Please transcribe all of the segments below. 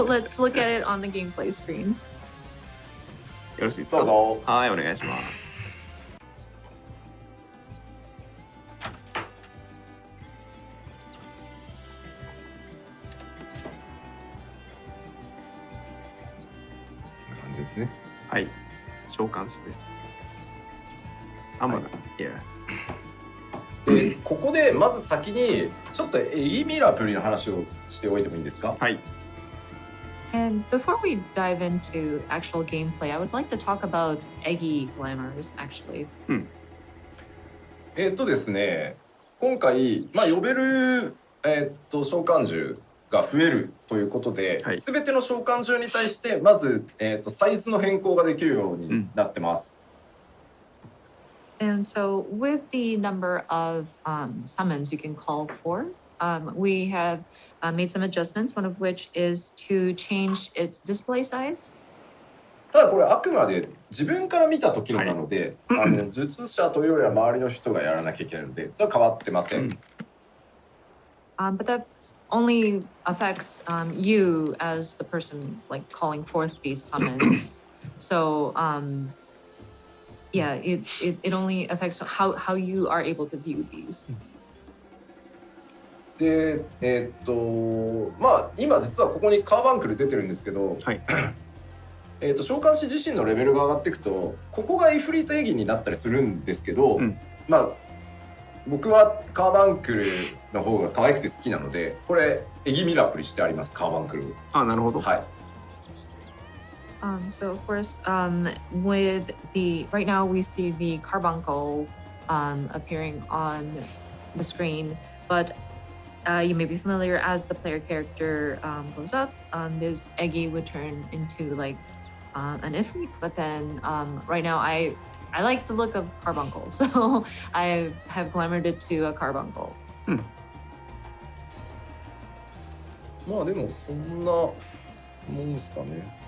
let's look at it on the gameplay screen. よろしいですか？どうぞ。はい、お願いします。こんな感じですね。はい、召喚師です。サム、で、ここでまず先にちょっとエギミラプリの話をしておいてもいいですか？はい。And before we dive into actual gameplay, I would like to talk about Eggy glamours, actually. ですね、今回、呼べる、召喚獣が増えるということで、はい、全ての召喚獣に対してまず、サイズの変更ができるようになってます。And so with the number of summons you can call for, we have made some adjustments, one of which is to change its display size. ただこれあくまで自分から見た時のなので、術者というよりは周りの人がやらなきゃいけないので、それは変わってません。But that only affects you as the person like calling forth these summons. So yeah, it only affects how you are able to view these. で、今実はここにカーバンクル出てるんですけど、はい、召喚師自身のレベルが上がっていくと、ここがイフリートエギになったりするんですけど、僕はカーバンクルの方が可愛くて好きなので、これエギミラプリしてあります、カーバンクル。あ、なるほど。はい。So of course, with the right now we see the carbuncle appearing on the screen, but you may be familiar as the player character goes up, this Eggy would turn into like an Ifrit, but then right now I like the look of carbuncle, so I have glamored it to a carbuncle. でもそんなもんですかね。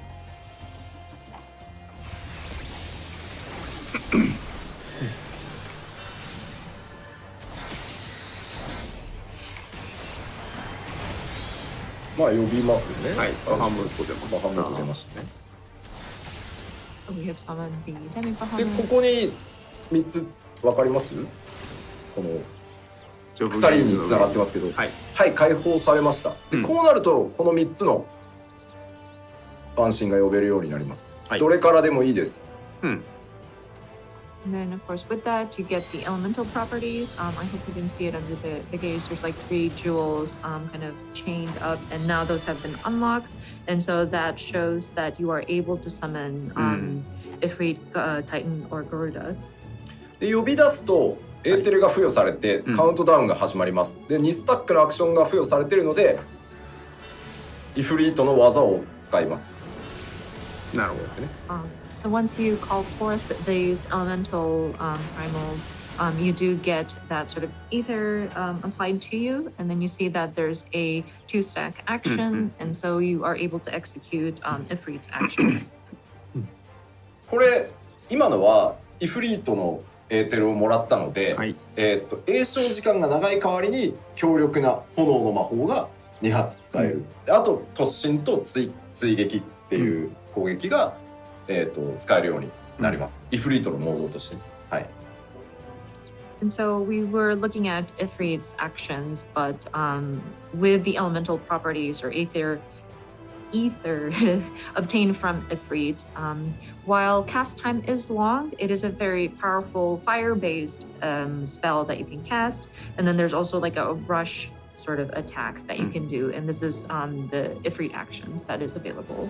呼びますよね。はい、バハムート出ました。バハムート出ましたね。We have summoned the demi で、 Bahamut. ここに3つ分かります？この鎖に繋がってますけど、はい、解放されました。で、こうなるとこの3つの番神が呼べるようになります。どれからでもいいです。And then, of course, with that, you get the elemental properties. I hope you can see it under the gauge. There's like 3 jewels kind of chained up, and now those have been unlocked. And so that shows that you are able to summon Ifrit, Titan, or Garuda. で、呼び出すとエーテルが付与されて、カウントダウンが始まります。で、2スタックのアクションが付与されているので、イフリートの技を使います。なるほどね。So once you call forth these elemental primals, you do get that sort of ether applied to you, and then you see that there's a 2-stack action, and so you are able to execute Ifrit's actions. これ今のはイフリートのエーテルをもらったので、詠唱時間が長い代わりに強力な炎の魔法が2発使える。あと突進と追撃っていう攻撃が使えるようになります。イフリートのモードとして。はい。And so we were looking at Ifrit's actions, but with the elemental properties or ether obtained from Ifrit, while cast time is long, it is a very powerful fire-based spell that you can cast. And then there's also like a rush sort of attack that you can do. And this is the Ifrit actions that is available.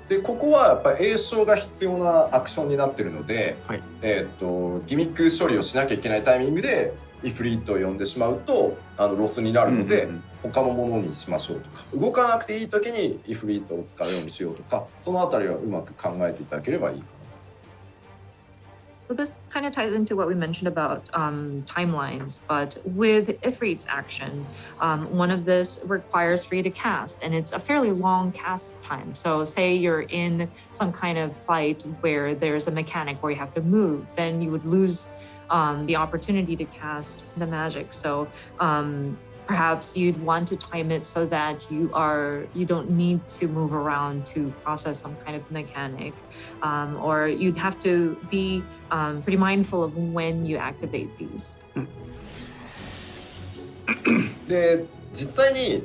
で、ここはやっぱり詠唱が必要なアクションになっているので、ギミック処理をしなきゃいけないタイミングでイフリートを呼んでしまうとロスになるので、他のものにしましょうとか、動かなくていい時にイフリートを使うようにしようとか、そのあたりはうまく考えていただければいいかな。Well, this kind of ties into what we mentioned about timelines, but with Ifrit's action, one of this requires for you to cast, and it's a fairly long cast time. So say you're in some kind of fight where there's a mechanic where you have to move, then you would lose the opportunity to cast the magic. So perhaps you'd want to time it so that you don't need to move around to process some kind of mechanic, or you'd have to be pretty mindful of when you activate these. で実際に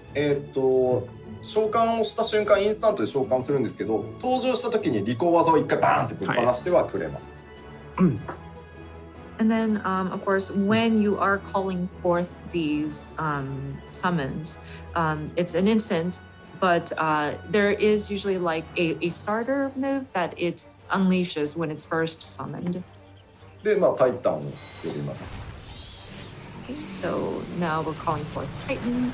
召喚をした瞬間インスタントで召喚するんですけど、登場した時にリコー技を一回バーンってぶっ放してはくれます。And then, of course, when you are calling forth these summons, it's an instant, but there is usually like a starter move that it unleashes when it's first summoned. で、タイタンを呼びます。Okay, so now we're calling forth Titan.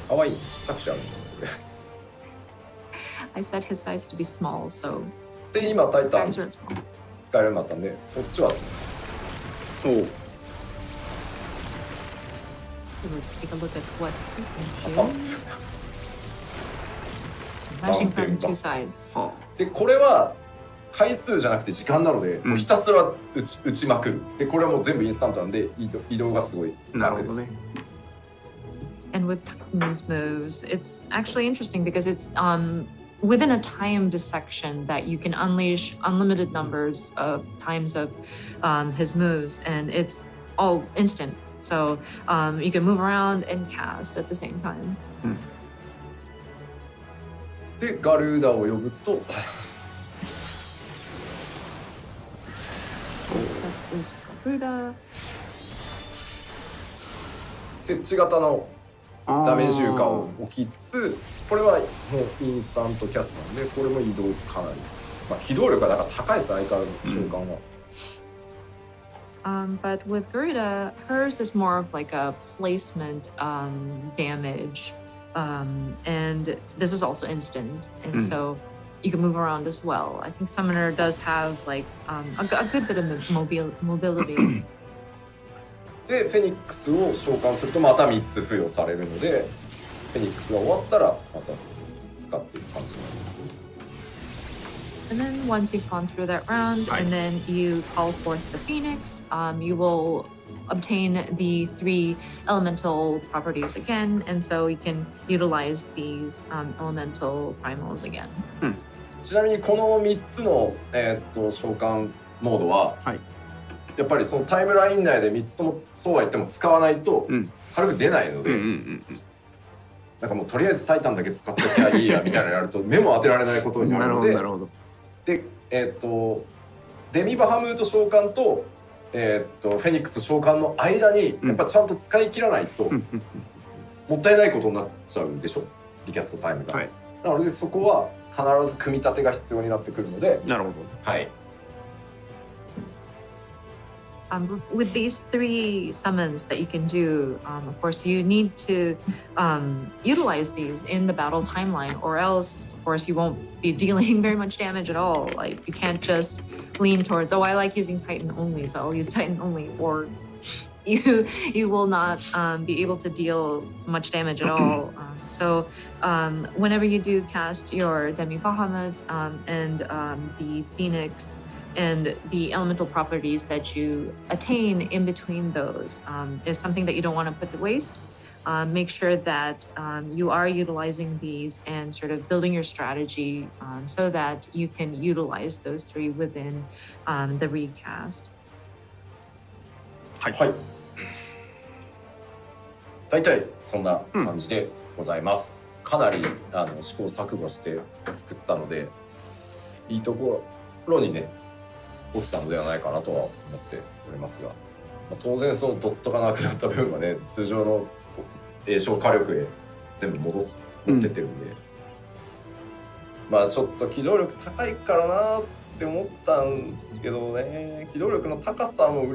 かわいい、ちっちゃくしちゃう。I set his size to be small, so. で、今タイタン size are small. 使えるようになったんで、こっちは。So let's take a look at what he can do. Smashing from two sides. で、これは回数じゃなくて時間なので、もうひたすら打ちまくる。で、これはもう全部インスタントなんで移動がすごい楽です。And with Titan's moves, it's actually interesting because it's within a timed section that you can unleash unlimited numbers of times of his moves, and it's all instant. So you can move around and cast at the same time. で、ガルーダを呼ぶと、設置型のダメージ有価を置きつつ、これはもうインスタントキャストなんで、これも移動かなり、機動力がだから高いです、相変わらず召喚は。But with Garuda, hers is more of like a placement damage, and this is also instant, and so you can move around as well. I think Summoner does have like a good bit of mobility. で、フェニックスを召喚するとまた3つ付与されるので、フェニックスが終わったらまた使っていく感じになります。And then once you've gone through that round, and then you call forth the Phoenix, you will obtain the 3 elemental properties again, and so you can utilize these elemental primals again. ちなみにこの3つの、召喚モードは、やっぱりそのタイムライン内で3つともそうは言っても使わないと軽く出ないので、なんかもうとりあえずタイタンだけ使ってきゃいいやみたいなのやると目も当てられないことになるので、で、デミバハムート召喚と、フェニックス召喚の間にやっぱちゃんと使い切らないともったいないことになっちゃうでしょ、リキャストタイムが。なのでそこは必ず組み立てが必要になってくるので。なるほど。はい。With these 3 summons that you can do, of course, you need to utilize these in the battle timeline, or else, of course, you won't be dealing very much damage at all. Like, you can't just lean towards, oh, I like using Titan only, so I'll use Titan only, or you will not be able to deal much damage at all. So whenever you do cast your Demi Bahamut and the Phoenix, and the elemental properties that you attain in between those is something that you don't want to put to waste. Make sure that you are utilizing these and sort of building your strategy so that you can utilize those 3 within the recast. はい。大体そんな感じでございます。かなり試行錯誤して作ったので、いいところにね。落ちたのではないかなとは思っておりますが、当然そのドットがなくなった分はね、通常の栄翔火力へ全部持ってってるんで、ちょっと機動力高いからなって思ったんですけどね、機動力の高さも売り